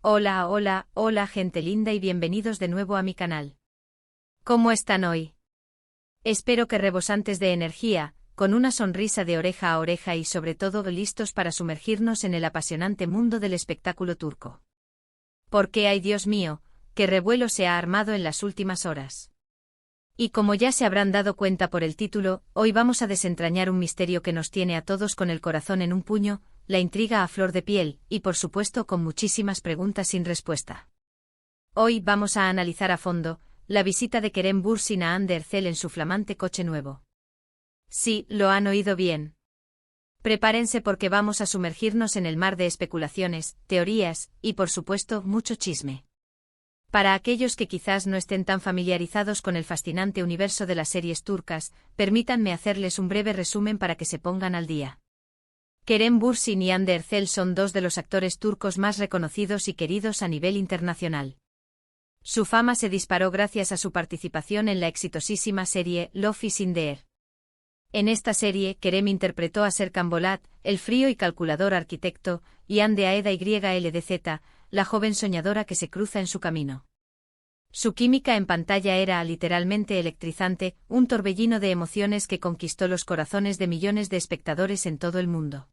Hola, hola, hola gente linda y bienvenidos de nuevo a mi canal. ¿Cómo están hoy? Espero que rebosantes de energía, con una sonrisa de oreja a oreja y sobre todo listos para sumergirnos en el apasionante mundo del espectáculo turco. Porque ay Dios mío, qué revuelo se ha armado en las últimas horas. Y como ya se habrán dado cuenta por el título, hoy vamos a desentrañar un misterio que nos tiene a todos con el corazón en un puño, la intriga a flor de piel, y por supuesto con muchísimas preguntas sin respuesta. Hoy vamos a analizar a fondo la visita de Kerem Bürsin a Hande Erçel en su flamante coche nuevo. Sí, lo han oído bien. Prepárense porque vamos a sumergirnos en el mar de especulaciones, teorías, y por supuesto mucho chisme. Para aquellos que quizás no estén tan familiarizados con el fascinante universo de las series turcas, permítanme hacerles un breve resumen para que se pongan al día. Kerem Bürsin y Hande Erçel son dos de los actores turcos más reconocidos y queridos a nivel internacional. Su fama se disparó gracias a su participación en la exitosísima serie Love is in the Air. En esta serie, Kerem interpretó a Serkan Bolat, el frío y calculador arquitecto, y Hande a Eda YLDZ, la joven soñadora que se cruza en su camino. Su química en pantalla era literalmente electrizante, un torbellino de emociones que conquistó los corazones de millones de espectadores en todo el mundo.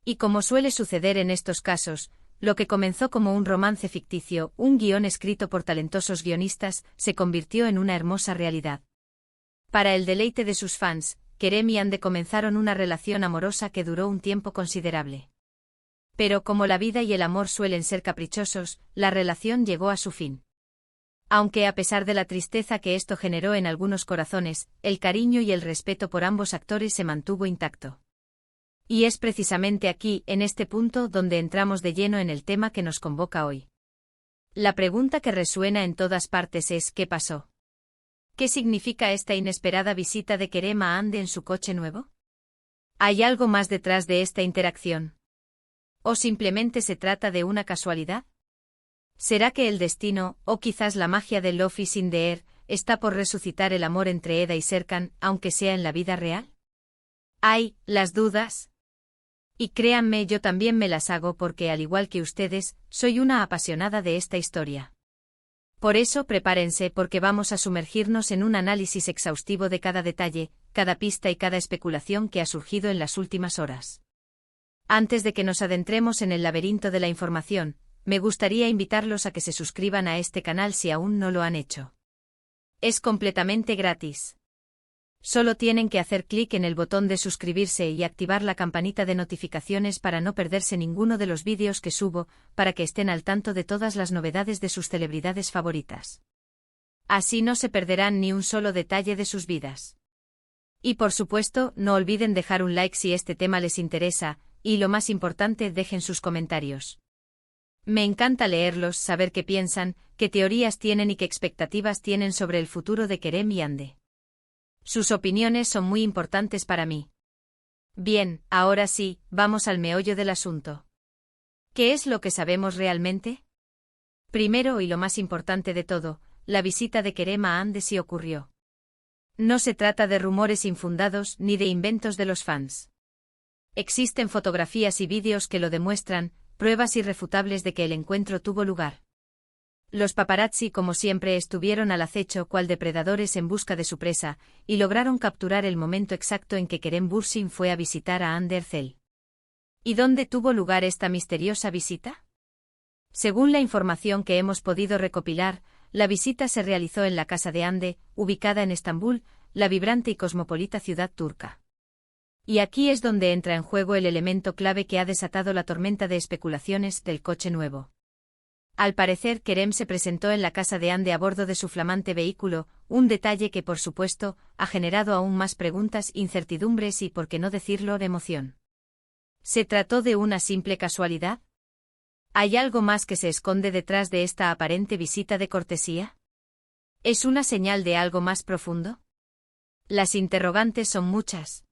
Y como suele suceder en estos casos, lo que comenzó como un romance ficticio, un guión escrito por talentosos guionistas, se convirtió en una hermosa realidad. Para el deleite de sus fans, Kerem y Hande comenzaron una relación amorosa que duró un tiempo considerable. Pero como la vida y el amor suelen ser caprichosos, la relación llegó a su fin. Aunque a pesar de la tristeza que esto generó en algunos corazones, el cariño y el respeto por ambos actores se mantuvo intacto. Y es precisamente aquí, en este punto, donde entramos de lleno en el tema que nos convoca hoy. La pregunta que resuena en todas partes es ¿qué pasó? ¿Qué significa esta inesperada visita de Kerem a Hande en su coche nuevo? ¿Hay algo más detrás de esta interacción? ¿O simplemente se trata de una casualidad? ¿Será que el destino, o quizás la magia de Love is in the Air, está por resucitar el amor entre Eda y Serkan, aunque sea en la vida real? ¿Hay las dudas? Y créanme, yo también me las hago porque, al igual que ustedes, soy una apasionada de esta historia. Por eso prepárense porque vamos a sumergirnos en un análisis exhaustivo de cada detalle, cada pista y cada especulación que ha surgido en las últimas horas. Antes de que nos adentremos en el laberinto de la información, me gustaría invitarlos a que se suscriban a este canal si aún no lo han hecho. Es completamente gratis. Solo tienen que hacer clic en el botón de suscribirse y activar la campanita de notificaciones para no perderse ninguno de los vídeos que subo, para que estén al tanto de todas las novedades de sus celebridades favoritas. Así no se perderán ni un solo detalle de sus vidas. Y por supuesto, no olviden dejar un like si este tema les interesa, y lo más importante, dejen sus comentarios. Me encanta leerlos, saber qué piensan, qué teorías tienen y qué expectativas tienen sobre el futuro de Kerem y Hande. Sus opiniones son muy importantes para mí. Bien, ahora sí, vamos al meollo del asunto. ¿Qué es lo que sabemos realmente? Primero y lo más importante de todo, la visita de Kerem a Hande sí ocurrió. No se trata de rumores infundados ni de inventos de los fans. Existen fotografías y vídeos que lo demuestran, pruebas irrefutables de que el encuentro tuvo lugar. Los paparazzi, como siempre, estuvieron al acecho cual depredadores en busca de su presa, y lograron capturar el momento exacto en que Kerem Bürsin fue a visitar a Hande Erçel. ¿Y dónde tuvo lugar esta misteriosa visita? Según la información que hemos podido recopilar, la visita se realizó en la casa de Hande, ubicada en Estambul, la vibrante y cosmopolita ciudad turca. Y aquí es donde entra en juego el elemento clave que ha desatado la tormenta de especulaciones del coche nuevo. Al parecer, Kerem se presentó en la casa de Hande a bordo de su flamante vehículo, un detalle que, por supuesto, ha generado aún más preguntas, incertidumbres y, por qué no decirlo, emoción. ¿Se trató de una simple casualidad? ¿Hay algo más que se esconde detrás de esta aparente visita de cortesía? ¿Es una señal de algo más profundo? Las interrogantes son muchas.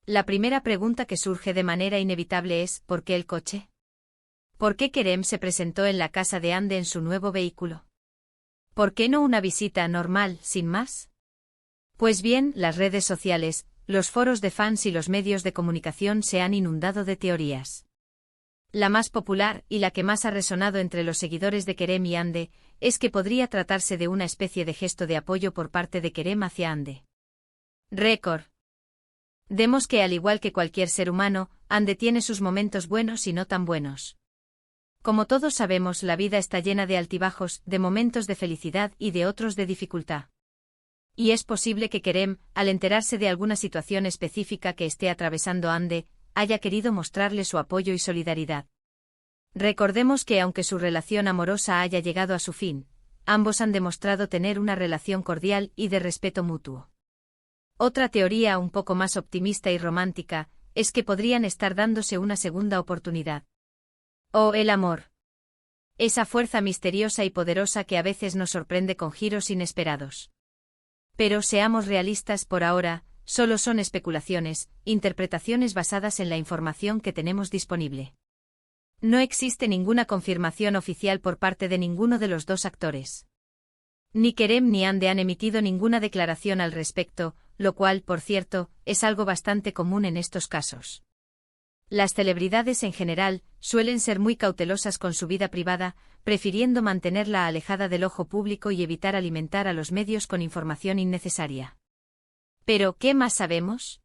La primera pregunta que surge de manera inevitable es, ¿por qué el coche? ¿Por qué Kerem se presentó en la casa de Hande en su nuevo vehículo? ¿Por qué no una visita normal, sin más? Pues bien, las redes sociales, los foros de fans y los medios de comunicación se han inundado de teorías. La más popular, y la que más ha resonado entre los seguidores de Kerem y Hande, es que podría tratarse de una especie de gesto de apoyo por parte de Kerem hacia Hande. Récord. Demos que al igual que cualquier ser humano, Hande tiene sus momentos buenos y no tan buenos. Como todos sabemos, la vida está llena de altibajos, de momentos de felicidad y de otros de dificultad. Y es posible que Kerem, al enterarse de alguna situación específica que esté atravesando Hande, haya querido mostrarle su apoyo y solidaridad. Recordemos que aunque su relación amorosa haya llegado a su fin, ambos han demostrado tener una relación cordial y de respeto mutuo. Otra teoría un poco más optimista y romántica es que podrían estar dándose una segunda oportunidad. Oh, el amor. Esa fuerza misteriosa y poderosa que a veces nos sorprende con giros inesperados. Pero seamos realistas por ahora, solo son especulaciones, interpretaciones basadas en la información que tenemos disponible. No existe ninguna confirmación oficial por parte de ninguno de los dos actores. Ni Kerem ni Hande han emitido ninguna declaración al respecto, lo cual, por cierto, es algo bastante común en estos casos. Las celebridades en general suelen ser muy cautelosas con su vida privada, prefiriendo mantenerla alejada del ojo público y evitar alimentar a los medios con información innecesaria. Pero, ¿qué más sabemos?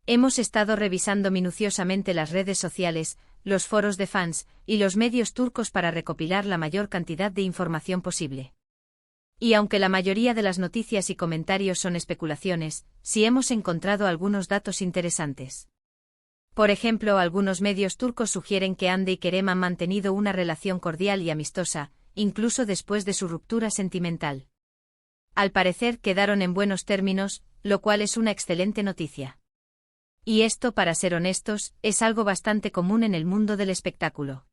Hemos estado revisando minuciosamente las redes sociales, los foros de fans y los medios turcos para recopilar la mayor cantidad de información posible. Y aunque la mayoría de las noticias y comentarios son especulaciones, sí hemos encontrado algunos datos interesantes. Por ejemplo, algunos medios turcos sugieren que Hande y Kerem han mantenido una relación cordial y amistosa, incluso después de su ruptura sentimental. Al parecer quedaron en buenos términos, lo cual es una excelente noticia. Y esto, para ser honestos, es algo bastante común en el mundo del espectáculo.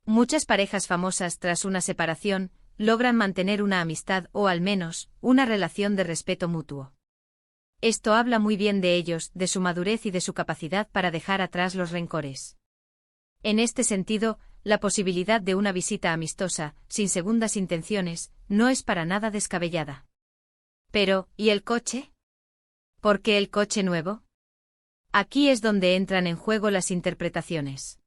Muchas parejas famosas tras una separación logran mantener una amistad o al menos una relación de respeto mutuo. Esto habla muy bien de ellos, de su madurez y de su capacidad para dejar atrás los rencores. En este sentido, la posibilidad de una visita amistosa, sin segundas intenciones, no es para nada descabellada. Pero, ¿y el coche? ¿Por qué el coche nuevo? Aquí es donde entran en juego las interpretaciones.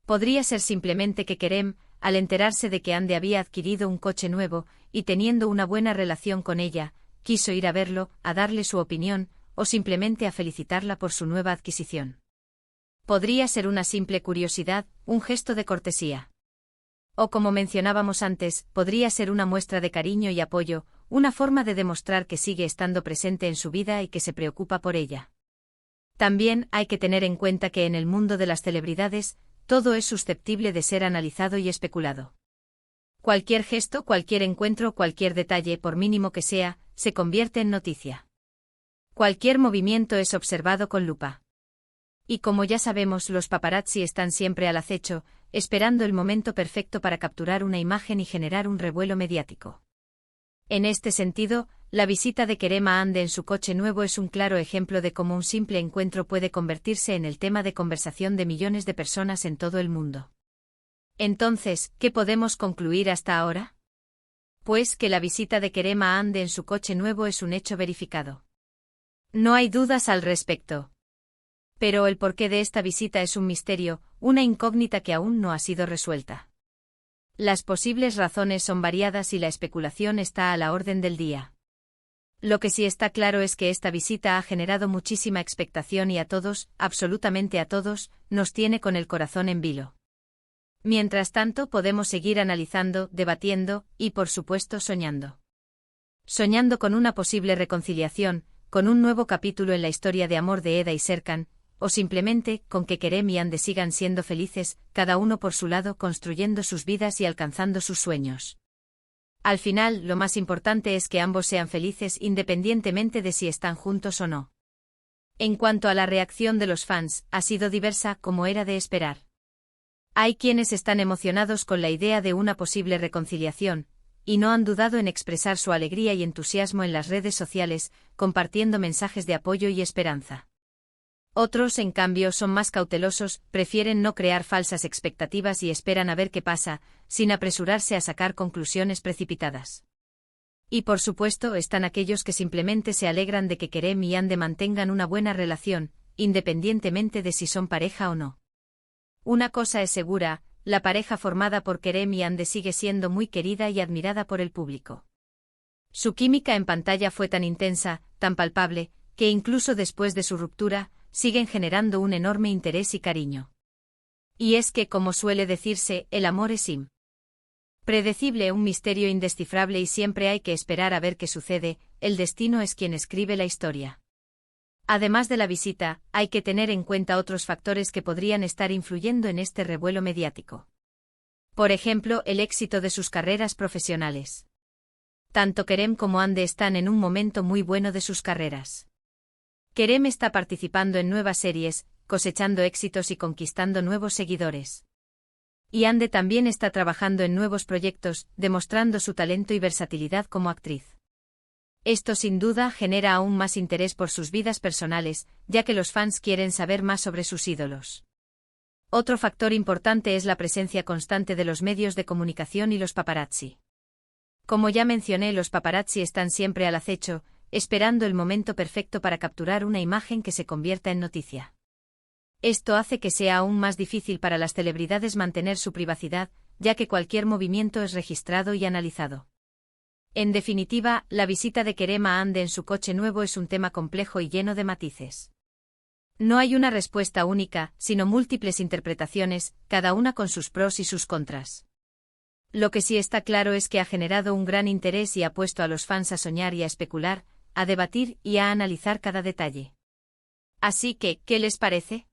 Podría ser simplemente que Kerem, al enterarse de que Hande había adquirido un coche nuevo, y teniendo una buena relación con ella, quiso ir a verlo, a darle su opinión, o simplemente a felicitarla por su nueva adquisición. Podría ser una simple curiosidad, un gesto de cortesía. O como mencionábamos antes, podría ser una muestra de cariño y apoyo, una forma de demostrar que sigue estando presente en su vida y que se preocupa por ella. También hay que tener en cuenta que en el mundo de las celebridades, todo es susceptible de ser analizado y especulado. Cualquier gesto, cualquier encuentro, cualquier detalle, por mínimo que sea, se convierte en noticia. Cualquier movimiento es observado con lupa. Y como ya sabemos, los paparazzi están siempre al acecho, esperando el momento perfecto para capturar una imagen y generar un revuelo mediático. En este sentido, la visita de Kerem a Hande en su coche nuevo es un claro ejemplo de cómo un simple encuentro puede convertirse en el tema de conversación de millones de personas en todo el mundo. Entonces, ¿qué podemos concluir hasta ahora? Pues que la visita de Kerem a Hande en su coche nuevo es un hecho verificado. No hay dudas al respecto. Pero el porqué de esta visita es un misterio, una incógnita que aún no ha sido resuelta. Las posibles razones son variadas y la especulación está a la orden del día. Lo que sí está claro es que esta visita ha generado muchísima expectación y a todos, absolutamente a todos, nos tiene con el corazón en vilo. Mientras tanto, podemos seguir analizando, debatiendo y, por supuesto, soñando. Soñando con una posible reconciliación, con un nuevo capítulo en la historia de amor de Eda y Serkan, o simplemente con que Kerem y Hande sigan siendo felices, cada uno por su lado construyendo sus vidas y alcanzando sus sueños. Al final, lo más importante es que ambos sean felices independientemente de si están juntos o no. En cuanto a la reacción de los fans, ha sido diversa como era de esperar. Hay quienes están emocionados con la idea de una posible reconciliación, y no han dudado en expresar su alegría y entusiasmo en las redes sociales, compartiendo mensajes de apoyo y esperanza. Otros, en cambio, son más cautelosos, prefieren no crear falsas expectativas y esperan a ver qué pasa, sin apresurarse a sacar conclusiones precipitadas. Y por supuesto están aquellos que simplemente se alegran de que Kerem y Hande mantengan una buena relación, independientemente de si son pareja o no. Una cosa es segura, la pareja formada por Kerem y Hande sigue siendo muy querida y admirada por el público. Su química en pantalla fue tan intensa, tan palpable, que incluso después de su ruptura, siguen generando un enorme interés y cariño. Y es que, como suele decirse, el amor es impredecible, un misterio indescifrable y siempre hay que esperar a ver qué sucede, el destino es quien escribe la historia. Además de la visita, hay que tener en cuenta otros factores que podrían estar influyendo en este revuelo mediático. Por ejemplo, el éxito de sus carreras profesionales. Tanto Kerem como Hande están en un momento muy bueno de sus carreras. Kerem está participando en nuevas series, cosechando éxitos y conquistando nuevos seguidores. Y Hande también está trabajando en nuevos proyectos, demostrando su talento y versatilidad como actriz. Esto sin duda genera aún más interés por sus vidas personales, ya que los fans quieren saber más sobre sus ídolos. Otro factor importante es la presencia constante de los medios de comunicación y los paparazzi. Como ya mencioné, los paparazzi están siempre al acecho, esperando el momento perfecto para capturar una imagen que se convierta en noticia. Esto hace que sea aún más difícil para las celebridades mantener su privacidad, ya que cualquier movimiento es registrado y analizado. En definitiva, la visita de Kerem a Hande en su coche nuevo es un tema complejo y lleno de matices. No hay una respuesta única, sino múltiples interpretaciones, cada una con sus pros y sus contras. Lo que sí está claro es que ha generado un gran interés y ha puesto a los fans a soñar y a especular, a debatir y a analizar cada detalle. Así que, ¿qué les parece?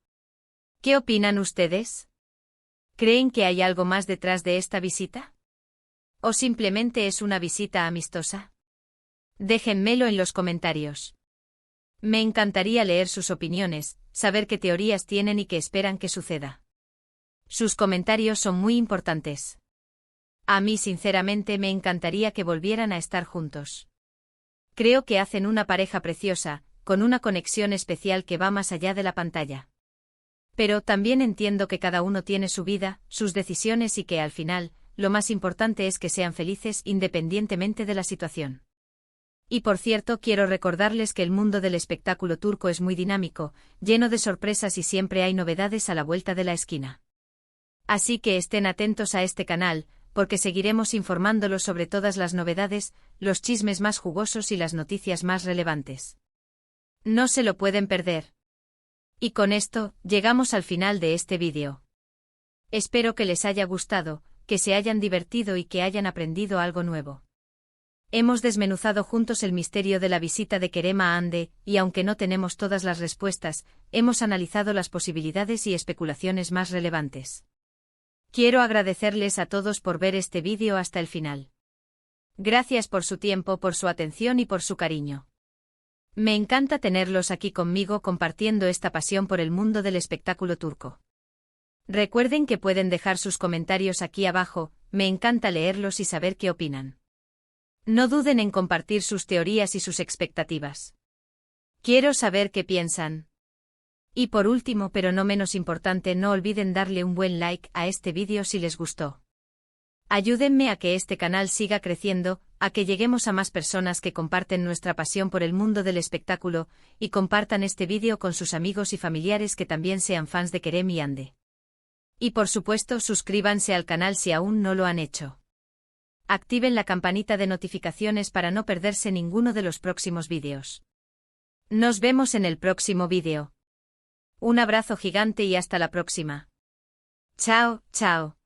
¿Qué opinan ustedes? ¿Creen que hay algo más detrás de esta visita? ¿O simplemente es una visita amistosa? Déjenmelo en los comentarios. Me encantaría leer sus opiniones, saber qué teorías tienen y qué esperan que suceda. Sus comentarios son muy importantes. A mí sinceramente me encantaría que volvieran a estar juntos. Creo que hacen una pareja preciosa, con una conexión especial que va más allá de la pantalla. Pero también entiendo que cada uno tiene su vida, sus decisiones y que al final, lo más importante es que sean felices independientemente de la situación. Y por cierto, quiero recordarles que el mundo del espectáculo turco es muy dinámico, lleno de sorpresas y siempre hay novedades a la vuelta de la esquina. Así que estén atentos a este canal, porque seguiremos informándolos sobre todas las novedades, los chismes más jugosos y las noticias más relevantes. No se lo pueden perder. Y con esto, llegamos al final de este vídeo. Espero que les haya gustado, que se hayan divertido y que hayan aprendido algo nuevo. Hemos desmenuzado juntos el misterio de la visita de Kerem a Hande, y aunque no tenemos todas las respuestas, hemos analizado las posibilidades y especulaciones más relevantes. Quiero agradecerles a todos por ver este vídeo hasta el final. Gracias por su tiempo, por su atención y por su cariño. Me encanta tenerlos aquí conmigo compartiendo esta pasión por el mundo del espectáculo turco. Recuerden que pueden dejar sus comentarios aquí abajo, me encanta leerlos y saber qué opinan. No duden en compartir sus teorías y sus expectativas. Quiero saber qué piensan. Y por último, pero no menos importante, no olviden darle un buen like a este vídeo si les gustó. Ayúdenme a que este canal siga creciendo, a que lleguemos a más personas que comparten nuestra pasión por el mundo del espectáculo, y compartan este vídeo con sus amigos y familiares que también sean fans de Kerem y Hande. Y por supuesto, suscríbanse al canal si aún no lo han hecho. Activen la campanita de notificaciones para no perderse ninguno de los próximos vídeos. Nos vemos en el próximo vídeo. Un abrazo gigante y hasta la próxima. Chao, chao.